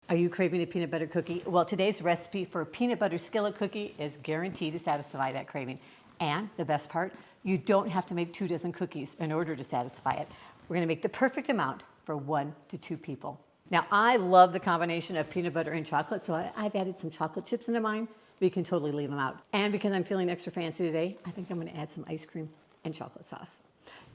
Are you craving a peanut butter cookie? Well, today's recipe for a peanut butter skillet cookie is guaranteed to satisfy that craving. And the best part, you don't have to make 24 cookies in order to satisfy it. We're gonna make the perfect amount for 1 to 2 people. Now, I love the combination of peanut butter and chocolate, so I've added some chocolate chips into mine, but you can totally leave them out. And because I'm feeling extra fancy today, I think I'm gonna add some ice cream and chocolate sauce.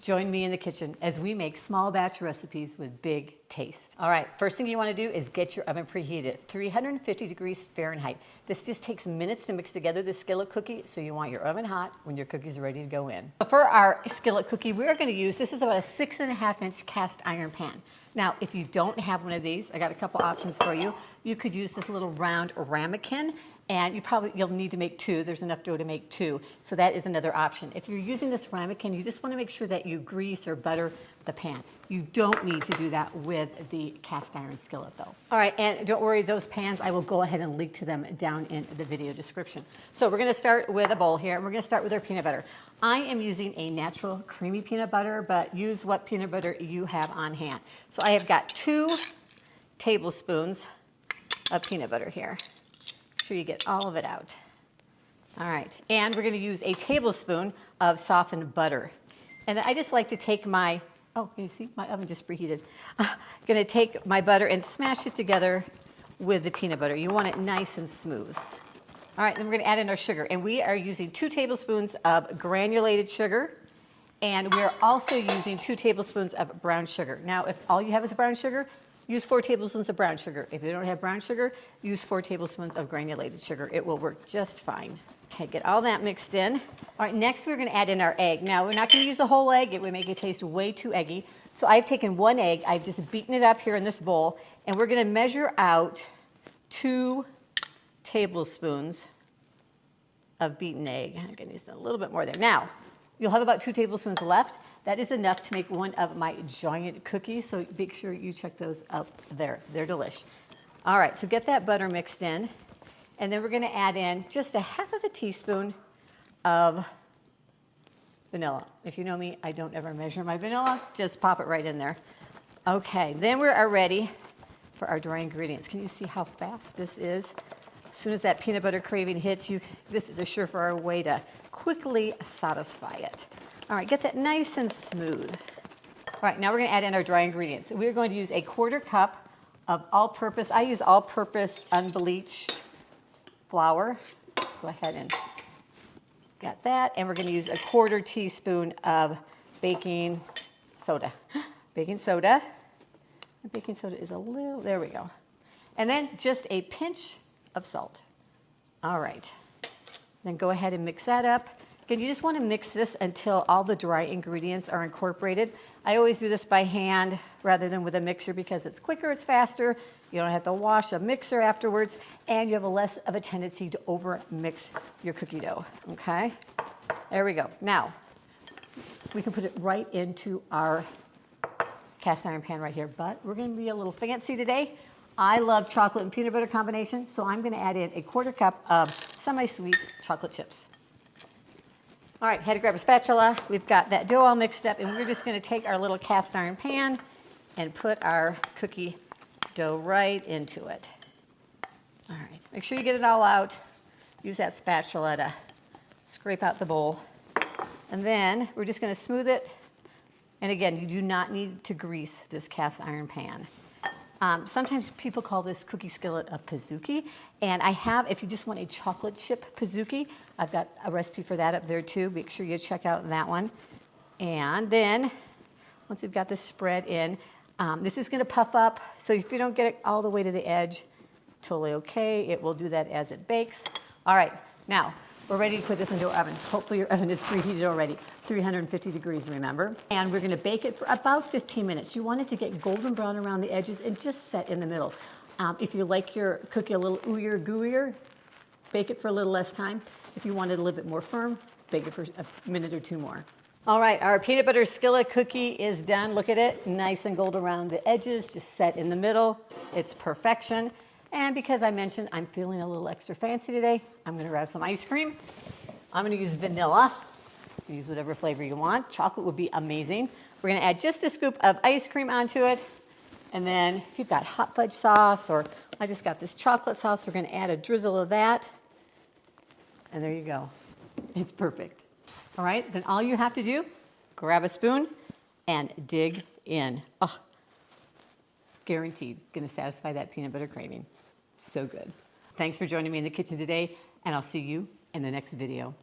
Join me in the kitchen as we make small batch recipes with big taste. All right, first thing you want to do is get your oven preheated, 350 degrees Fahrenheit. This just takes minutes to mix together the skillet cookie, so you want your oven hot when your cookies are ready to go in. For our skillet cookie, we're going to use, this is about a 6.5-inch cast iron pan. Now, if you don't have one of these, I got a couple options for you. You could use this little round ramekin, and you'll need to make 2. There's enough dough to make 2, so that is another option. If you're using this ramekin, you just want to make sure that you grease or butter the pan. You don't need to do that with the cast iron skillet though. All right, and don't worry, those pans, I will go ahead and link to them down in the video description. So we're gonna start with a bowl here, and we're gonna start with our peanut butter. I am using a natural creamy peanut butter, but use what peanut butter you have on hand. So I have got 2 tablespoons of peanut butter here. Make sure you get all of it out. All right, and we're gonna use a tablespoon of softened butter. And then I just like to take my, oh, you see, my oven just preheated. Gonna take my butter and smash it together with the peanut butter. You want it nice and smooth. All right, then we're gonna add in our sugar. And we are using 2 tablespoons of granulated sugar. And we're also using 2 tablespoons of brown sugar. Now, if all you have is brown sugar, use 4 tablespoons of brown sugar. If you don't have brown sugar, use 4 tablespoons of granulated sugar. It will work just fine. Okay, get all that mixed in. All right, next we're gonna add in our egg. Now, we're not gonna use a whole egg. It would make it taste way too eggy. So I've taken 1 egg, I've just beaten it up here in this bowl, and we're gonna measure out 2 tablespoons of beaten egg. I'm gonna use a little bit more there. Now, you'll have about 2 tablespoons left. That is enough to make one of my giant cookies, so make sure you check those out there. They're delish. All right, so get that butter mixed in, and then we're gonna add in just a 1/2 teaspoon of vanilla. If you know me, I don't ever measure my vanilla, just pop it right in there. Okay, then we are ready for our dry ingredients. Can you see how fast this is? As soon as that peanut butter craving hits you, this is a surefire way to quickly satisfy it. All right, get that nice and smooth. All right, now we're gonna add in our dry ingredients. We're going to use a 1/4 cup of all-purpose, I use all-purpose unbleached flour. Go ahead and got that. And we're gonna use a 1/4 teaspoon of baking soda. Baking soda. The baking soda is a little, there we go. And then just a pinch of salt. All right. Then go ahead and mix that up. Again, you just want to mix this until all the dry ingredients are incorporated. I always do this by hand rather than with a mixer because it's quicker, it's faster. You don't have to wash a mixer afterwards, and you have less of a tendency to over mix your cookie dough, okay? There we go. Now, we can put it right into our cast iron pan right here, but we're gonna be a little fancy today. I love chocolate and peanut butter combination, so I'm gonna add in a 1/4 cup of semi-sweet chocolate chips. All right, had to grab a spatula. We've got that dough all mixed up, and we're just gonna take our little cast iron pan and put our cookie dough right into it. All right, make sure you get it all out. Use that spatula to scrape out the bowl. And then we're just gonna smooth it. And again, you do not need to grease this cast iron pan. Sometimes people call this cookie skillet a pizookie, and I have, if you just want a chocolate chip pizookie, I've got a recipe for that up there too. Make sure you check out that one. And then, once you've got this spread in, this is gonna puff up, so if you don't get it all the way to the edge, totally okay. It will do that as it bakes. All right, now, we're ready to put this into our oven. Hopefully your oven is preheated already. 350 degrees, remember? And we're gonna bake it for about 15 minutes. You want it to get golden brown around the edges and just set in the middle. If you like your cookie a little ooier gooier, bake it for a little less time. If you want it a little bit more firm, bake it for a minute or 2 more. All right, our peanut butter skillet cookie is done. Look at it, nice and golden around the edges, just set in the middle. It's perfection. And because I mentioned I'm feeling a little extra fancy today, I'm gonna grab some ice cream. I'm gonna use vanilla. You can use whatever flavor you want. Chocolate would be amazing. We're gonna add just a scoop of ice cream onto it. And then if you've got hot fudge sauce or I just got this chocolate sauce. We're going to add a drizzle of that. And there you go. It's perfect. All right, then all you have to do, grab a spoon and dig in. Oh, guaranteed, going to satisfy that peanut butter craving. So good. Thanks for joining me in the kitchen today, and I'll see you in the next video.